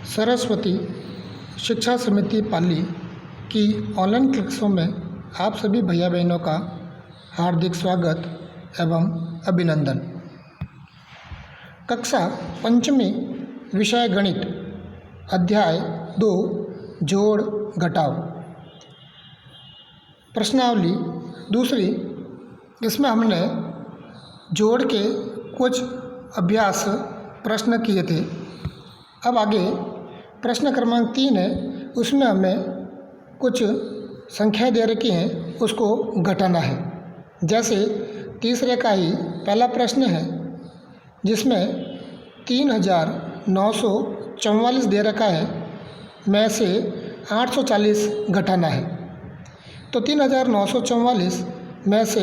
सरस्वती शिक्षा समिति पाली की ऑनलाइन क्लासों में आप सभी भैया बहनों का हार्दिक स्वागत एवं अभिनंदन। कक्षा पंचमी विषय गणित अध्याय 2 जोड़ घटाव प्रश्नावली दूसरी। इसमें हमने जोड़ के कुछ अभ्यास प्रश्न किए थे। अब आगे प्रश्न क्रमांक 3 है, उसमें हमें कुछ संख्याएं दे रखी हैं, उसको घटाना है। जैसे तीसरे का ही पहला प्रश्न है जिसमें 3944 दे रखा है, में से 840 घटाना है। तो 3944 में से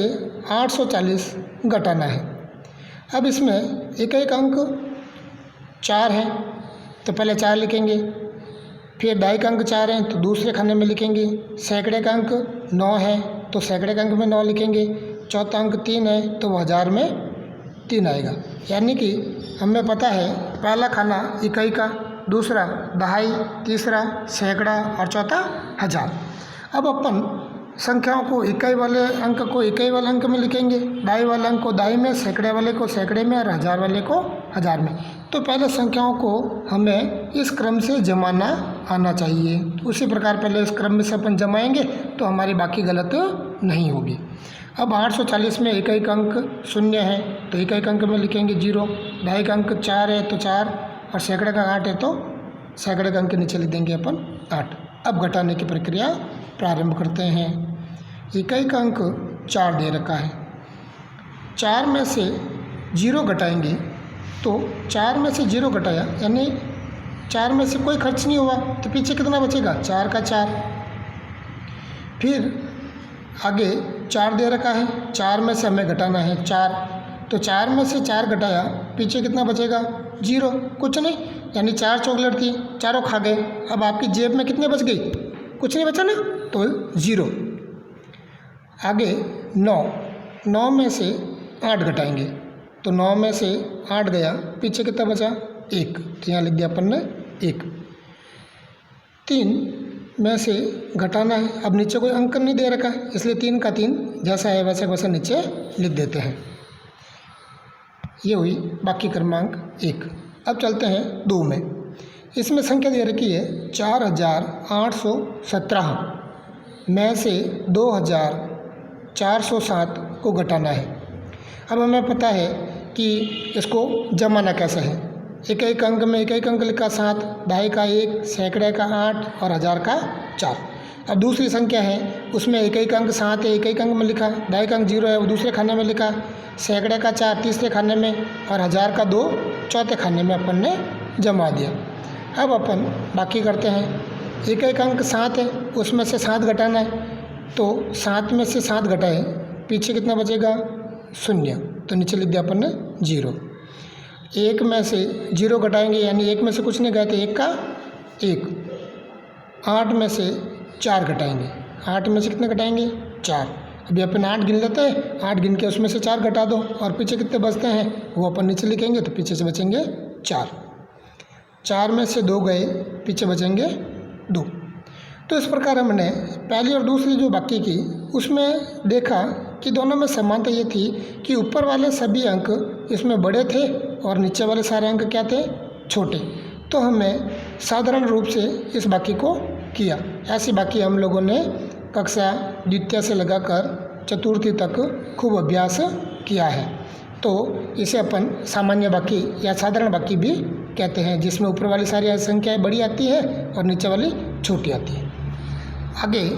840 घटाना है। अब इसमें एक एक अंक 4 है तो पहले 4 लिखेंगे, फिर दाई का अंक 4 है तो दूसरे खाने में लिखेंगे। सैकड़े का अंक 9 है तो सैकड़े का अंक में 9 लिखेंगे। चौथा अंक 3 है तो वो हज़ार में 3 आएगा। यानी कि हमें पता है पहला खाना इकाई का, दूसरा दहाई, तीसरा सैकड़ा और चौथा हज़ार। अब अपन संख्याओं को इकाई वाले अंक को इकाई वाले अंक में लिखेंगे, दाई वाले अंक को दाई में, सैकड़े वाले को सैकड़े में और हज़ार वाले को हज़ार में। तो पहले संख्याओं को हमें इस क्रम से जमाना आना चाहिए। उसी प्रकार पहले इस क्रम में से अपन जमाएंगे तो हमारी बाकी गलत नहीं होगी। अब 840 में एक एक अंक 0 है तो एक एक अंक में लिखेंगे 0। दाई का अंक 4 है तो 4 और सैकड़े का 8 है तो सैकड़े का अंक के नीचे लिख देंगे अपन 8। अब घटाने की प्रक्रिया प्रारंभ करते हैं। इकाई का अंक 4 दे रखा है, 4 में से 0 घटाएंगे तो 4 में से 0 घटाया यानी 4 में से कोई खर्च नहीं हुआ तो पीछे कितना बचेगा, 4 का 4। फिर आगे 4 दे रखा है, 4 में से हमें घटाना है 4, तो 4 में से 4 घटाया, पीछे कितना बचेगा, 0, कुछ नहीं। यानी 4 चॉकलेट थी, चारों खा गए। अब आपकी जेब में कितने बच गई, कुछ नहीं बचा ना, तो 0। आगे 9 में से 8 घटाएंगे तो 9 में से 8 गया, पीछे कितना बचा, 1, तो यहाँ लिख दिया अपन ने 1। 3 में से घटाना है, अब नीचे कोई अंक नहीं दे रखा है इसलिए 3 का 3 जैसा है वैसे वैसे नीचे लिख देते हैं। ये हुई बाकी क्रमांक 1। अब चलते हैं 2 में। इसमें संख्या दे रखी है 4817 में से 2407 को घटाना है। अब हमें पता है कि इसको जमाना कैसे है। एक एक अंक में एक एक अंक लिखा 7, दहाई का 1, सैकड़े का 8 और हज़ार का 4। अब दूसरी संख्या है उसमें एक एक अंक 7 है, एक एक अंक में लिखा, दहाई का अंक 0 है वो दूसरे खाने में लिखा, सैकड़े का 4 तीसरे खाने में और हज़ार का 2 चौथे खाने में अपन ने जमा दिया। अब अपन बाकी करते हैं। एक एक अंक 7 है उसमें से 7 घटाना है तो 7 में से 7 घटाए, पीछे कितना बचेगा, 0, तो नीचे लिख दिया अपन ने 0। 1 में से 0 घटाएंगे यानी 1 में से कुछ नहीं गए तो 1 का 1। 8 में से 4 घटाएंगे, 8 में से कितने घटाएंगे, 4। अभी अपन 8 गिन लेते हैं, 8 गिन के उसमें से 4 घटा दो और पीछे कितने बचते हैं वो अपन नीचे लिखेंगे तो पीछे से बचेंगे 4। 4 में से 2 गए, पीछे बचेंगे 2। तो इस प्रकार हमने पहली और दूसरी जो बाकी की उसमें देखा कि दोनों में समानता ये थी कि ऊपर वाले सभी अंक इसमें बड़े थे और नीचे वाले सारे अंक क्या थे, छोटे। तो हमने साधारण रूप से इस बाकी को किया। ऐसी बाकी हम लोगों ने कक्षा द्वितीय से लगाकर चतुर्थी तक खूब अभ्यास किया है। तो इसे अपन सामान्य बाकी या साधारण बाकी भी कहते हैं, जिसमें ऊपर वाली सारी संख्याएं बड़ी आती है और नीचे वाली छोटी आती है। आगे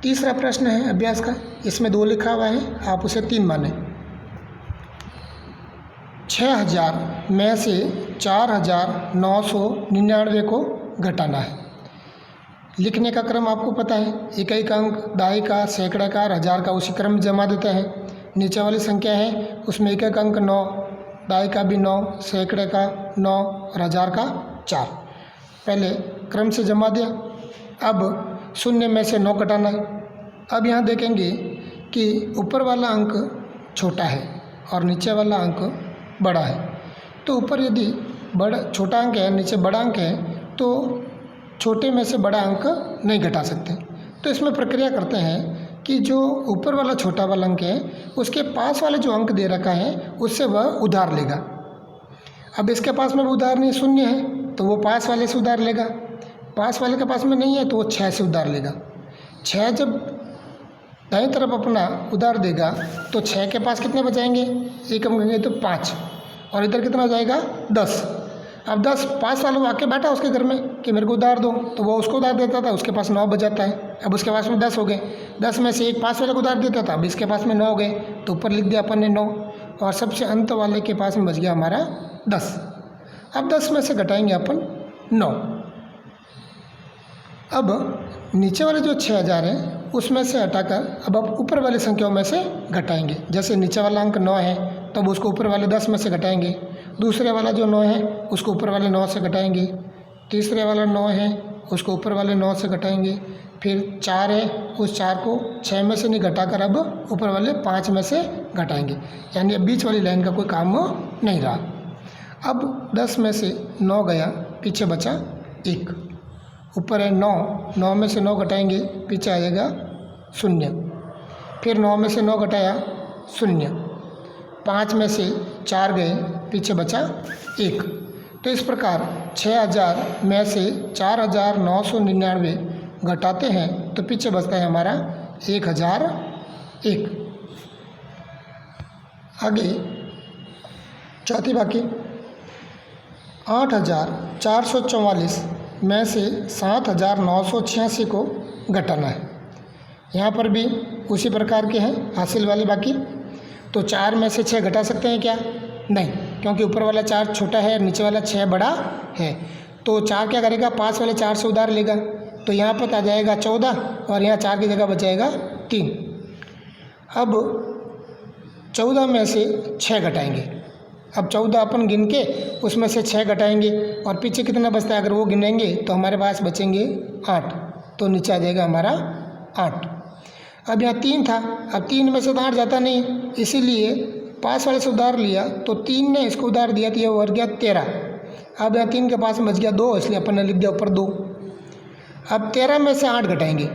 तीसरा प्रश्न है अभ्यास का, इसमें 2 लिखा हुआ है, आप उसे 3 माने। 6000 में से 4999 को घटाना है। लिखने का क्रम आपको पता है, इकाई का अंक, दहाई का, सैकड़े का और हज़ार का उसी क्रम में जमा देते हैं। नीचे वाली संख्या है उसमें एक एक अंक 9, दहाई का भी 9, सैकड़े का 9 और हज़ार का 4। पहले क्रम से जमा दिया। अब 0 में से 9 घटाना है। अब यहाँ देखेंगे कि ऊपर वाला अंक छोटा है और नीचे वाला अंक बड़ा है। तो ऊपर यदि छोटा अंक है, नीचे बड़ा अंक है, तो छोटे में से बड़ा अंक नहीं घटा सकते। तो इसमें प्रक्रिया करते हैं कि जो ऊपर वाला छोटा वाला अंक है उसके पास वाले जो अंक दे रखा है उससे वह उधार लेगा। अब इसके पास में उधार नहीं, शून्य है, तो वो पास वाले से उधार लेगा। पास वाले के पास में नहीं है तो वो 6 से उधार लेगा। 6 जब दाईं तरफ अपना उधार देगा तो 6 के पास कितने बचाएंगे, एक कम करेंगे तो 5, और इधर कितना हो जाएगा 10। अब 10 पास वाला आके बैठा उसके घर में कि मेरे को उधार दो, तो वो उसको उधार देता था, उसके पास 9 बचाता है। अब उसके पास में 10 हो गए, 10 में से एक पास वाले को उधार देता था, अब इसके पास में 9 हो गए, तो ऊपर लिख दिया अपन ने 9, और सबसे अंत वाले के पास में बच गया हमारा 10। अब 10 में से घटाएंगे अपन 9। अब नीचे वाले जो 6000 है उसमें से हटाकर अब आप ऊपर वाली संख्याओं में से घटाएंगे। जैसे नीचे वाला अंक 9 है तब उसको ऊपर वाले 10 में से घटाएंगे, दूसरे वाला जो 9 है उसको ऊपर वाले 9 से घटाएंगे, तीसरे वाला 9 है उसको ऊपर वाले 9 से घटाएंगे, फिर 4 है उस 4 को 6 में से नहीं घटाकर अब ऊपर वाले 5 में से घटाएंगे, यानी अब बीच वाली लाइन का कोई काम नहीं रहा। अब 10 में से 9 गया, पीछे बचा 1, ऊपर है 9, 9 में से 9 घटाएंगे, पीछे आ जाएगा 0, फिर 9 में से 9 घटाया 0, 5 में से 4 गए, पीछे बचा 1। तो इस प्रकार 6000 में से 4999 घटाते हैं तो पीछे बचता है हमारा 1001। आगे चौथी बाकी 8444 में से 7986 को घटाना है। यहाँ पर भी उसी प्रकार के हैं हासिल वाले बाकी। तो 4 में से 6 घटा सकते हैं क्या? नहीं, क्योंकि ऊपर वाला 4 छोटा है और नीचे वाला 6 बड़ा है। तो 4 क्या करेगा, पास वाले 4 से उधार लेगा, तो यहाँ पर आ जाएगा 14 और यहाँ 4 की जगह बचाएगा 3। अब 14 में से 6 घटाएंगे। अब 14 अपन गिन के उसमें से 6 घटाएंगे और पीछे कितना बचता है, अगर वो गिनेंगे तो हमारे पास बचेंगे 8, तो नीचे आ जाएगा हमारा 8। अब यहाँ 3 था, अब 3 में से तो 8 जाता नहीं, इसीलिए पास वाले से उधार लिया तो 3 ने इसको उधार दिया तो ये बढ़ गया 13। अब यहाँ 3 के पास में बच गया 2, इसलिए अपन ने लिख दिया ऊपर 2। अब 13 में से 8 घटाएंगे।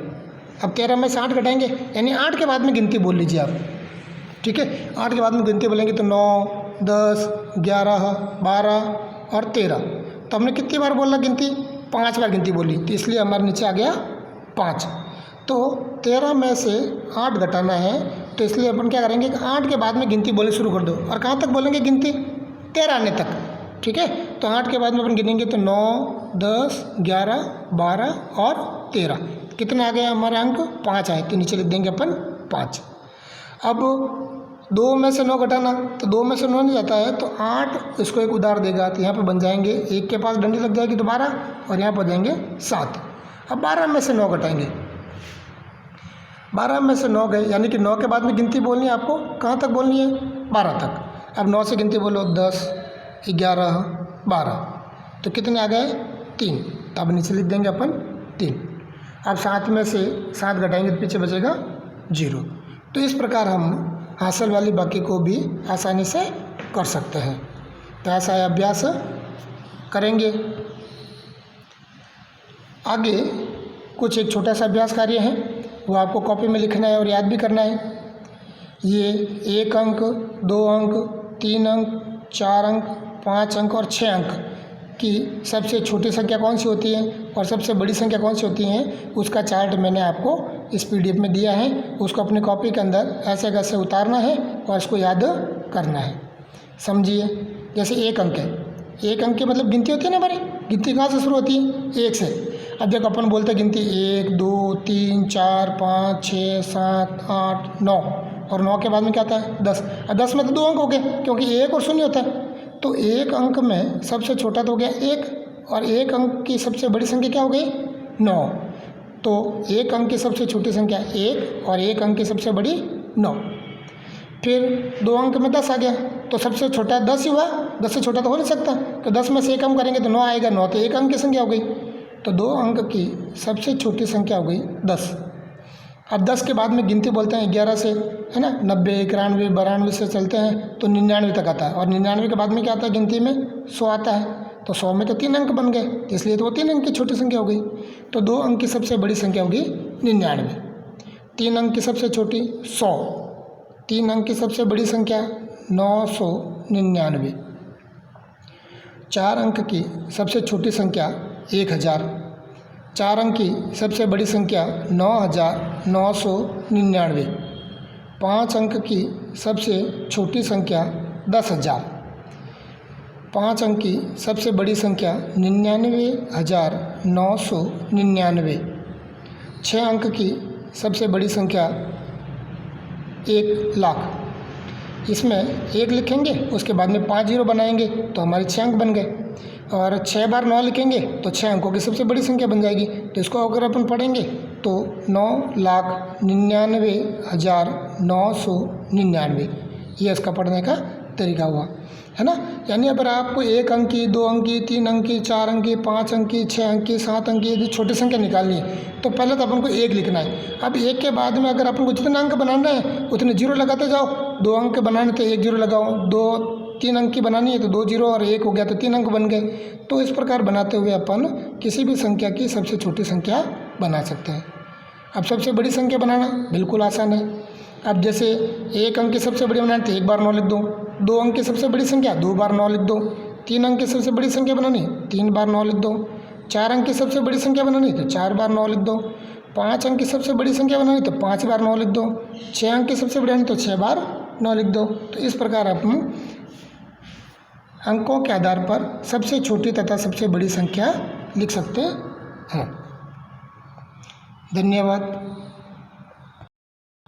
अब 13 में से 8 घटाएंगे यानी 8 के बाद में गिनती बोल लीजिए आप, ठीक है। 8 के बाद में गिनती बोलेंगे तो 9, 10, 11, 12 और 13। तो हमने कितनी बार बोला गिनती? 5 बार गिनती बोली, तो इसलिए हमारे नीचे आ गया 5। तो 13 में से 8 घटाना है, तो इसलिए अपन क्या करेंगे कि 8 के बाद में गिनती बोले शुरू कर दो। और कहाँ तक बोलेंगे गिनती? 13 आने तक, ठीक है। तो 8 के बाद में अपन गिनेंगे तो 9, 10, 11, 12 और 13। कितना आ गया हमारा अंक? 5 आए, तो नीचे लिख देंगे अपन 5। अब 2 में से 9 घटाना, तो 2 में से 9 नहीं जाता है, तो 8 इसको एक उधार देगा, तो यहाँ पर बन जाएंगे, एक के पास डंडी लग जाएगी तो 12 और यहाँ पर जाएंगे 7। अब 12 में से 9 घटाएंगे। 12 में से 9 गए, यानी कि 9 के बाद में गिनती बोलनी है आपको। कहाँ तक बोलनी है? 12 तक। अब 9 से गिनती बोलो 10, 11, 12, तो कितने आ गए? 3। तो अब नीचे लिख देंगे अपन 3। अब 7 में से 7 घटाएंगे तो पीछे बचेगा 0। तो इस प्रकार हम हासिल वाली बाकी को भी आसानी से कर सकते हैं। तो ऐसा अभ्यास करेंगे। आगे कुछ एक छोटा सा अभ्यास कार्य है, वो आपको कॉपी में लिखना है और याद भी करना है। ये 1 अंक, 2 अंक, 3 अंक, 4 अंक, 5 अंक और 6 अंक की सबसे छोटी संख्या कौन सी होती है और सबसे बड़ी संख्या कौन सी होती है, उसका चार्ट मैंने आपको इस पीडीएफ में दिया है। उसको अपनी कॉपी के अंदर ऐसे कैसे उतारना है और इसको याद करना है। समझिए, जैसे 1 अंक है, 1 अंक की मतलब गिनती होती है ना हमारी, गिनती कहाँ से शुरू होती है? 1 से। अब देखो अपन बोलते हैं गिनती 1, 2, 3, 4, 5, 6, 7, 8, 9 और 9 के बाद में क्या आता है? 10। अब 10 में तो 2 अंक हो गए, क्योंकि 1 और 0 होता है। तो 1 अंक में सबसे छोटा तो हो गया 1 और 1 अंक की सबसे बड़ी संख्या क्या हो गई? 9। तो 1 अंक की सबसे छोटी संख्या 1 और 1 अंक की सबसे बड़ी 9। फिर 2 अंक में 10 आ गया, तो सबसे छोटा 10 ही हुआ, 10 से छोटा तो हो नहीं सकता। तो 10 में से 1 कम करेंगे तो 9 आएगा, 9 तो 1 अंक की संख्या हो गई। तो 2 अंक की सबसे छोटी संख्या हो गई 10। अब 10 के बाद में गिनती बोलते हैं 11 से, है ना। 90, 91, 92 से चलते हैं तो 99 तक आता है, और 99 के बाद में क्या आता है गिनती में? 100 आता है। तो 100 में तो 3 अंक बन गए, इसलिए तो वो 3 अंक की छोटी संख्या हो गई। तो 2 अंक की सबसे बड़ी संख्या होगी 99, 3 अंक की सबसे छोटी 100, 3 अंक की सबसे बड़ी संख्या 999, 4 अंक की सबसे छोटी संख्या 1000, 4 अंक की सबसे बड़ी संख्या 9999, 5 अंक की सबसे छोटी संख्या 10,000, 5 अंक की सबसे बड़ी संख्या 99,999, 6 अंक की सबसे बड़ी संख्या 1,00,000। इसमें 1 लिखेंगे, उसके बाद में 5 जीरो बनाएंगे तो हमारे 6 अंक बन गए, और 6 बार 9 लिखेंगे तो 6 अंकों की सबसे बड़ी संख्या बन जाएगी। तो इसको अगर अपन पढ़ेंगे तो 9,99,999, ये इसका पढ़ने का तरीका हुआ, है ना। यानी अगर आपको 1 अंक की, 2 अंक की, 3 अंक की, 4 अंक की, 5 अंक की, 6 अंक की, 7 अंक की यदि छोटी संख्या निकालनी है तो पहले तो अपन को 1 लिखना है। अब 1 के बाद में अगर अपन को जितने अंक बनाना है उतने जीरो लगाते जाओ। 2 अंक बनाने तो 1 जीरो लगाओ, 3 अंक की बनानी है तो 2 जीरो और 1 हो गया तो 3 अंक बन गए। तो इस प्रकार बनाते हुए अपन किसी भी संख्या की सबसे छोटी संख्या बना सकते हैं। अब सबसे बड़ी संख्या बनाना बिल्कुल आसान है। अब जैसे 1 अंक की सबसे बड़ी बनानी तो 1 बार 9 लिख दो, 2 अंक की सबसे बड़ी संख्या 2 बार 9 लिख दो, 3 अंक की सबसे बड़ी संख्या बनानी 3 बार 9 लिख दो, 4 अंक की सबसे बड़ी संख्या बनानी तो 4 बार 9 लिख दो, 5 अंक की सबसे बड़ी संख्या बनानी तो 5 बार 9 लिख दो, 6 अंक की सबसे बड़ी बनानी तो 6 बार 9 लिख दो। तो इस प्रकार अपन अंकों के आधार पर सबसे छोटी तथा सबसे बड़ी संख्या लिख सकते हैं। धन्यवाद।